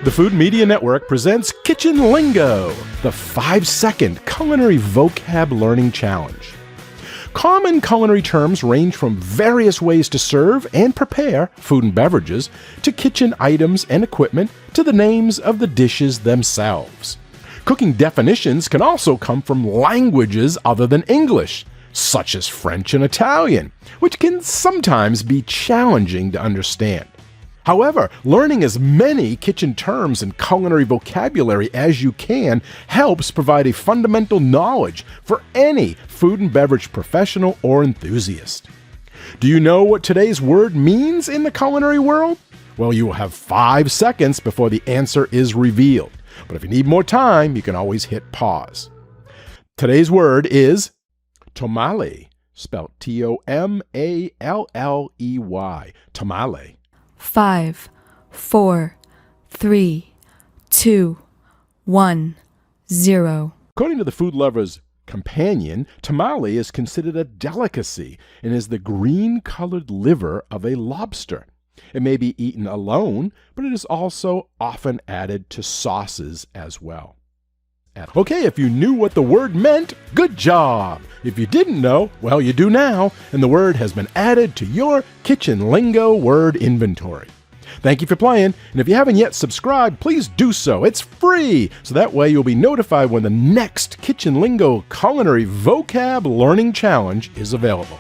The Food Media Network presents Kitchen Lingo, the 5-second culinary vocab learning challenge. Common culinary terms range from various ways to serve and prepare food and beverages, to kitchen items and equipment, to the names of the dishes themselves. Cooking definitions can also come from languages other than English, such as French and Italian, which can sometimes be challenging to understand. However, learning as many kitchen terms and culinary vocabulary as you can helps provide a fundamental knowledge for any food and beverage professional or enthusiast. Do you know what today's word means in the culinary world? Well, you will have 5 seconds before the answer is revealed. But if you need more time, you can always hit pause. Today's word is Tomalley, spelled Tomalley. Tomalley. 5, 4, 3, 2, 1, 0. According to the Food Lover's Companion, Tomalley is considered a delicacy and is the green-colored liver of a lobster. It may be eaten alone, but it is also often added to sauces as well. Okay, if you knew what the word meant, good job! If you didn't know, well, you do now, and the word has been added to your Kitchen Lingo word inventory. Thank you for playing, and if you haven't yet subscribed, please do so. It's free, so that way you'll be notified when the next Kitchen Lingo Culinary Vocab Learning Challenge is available.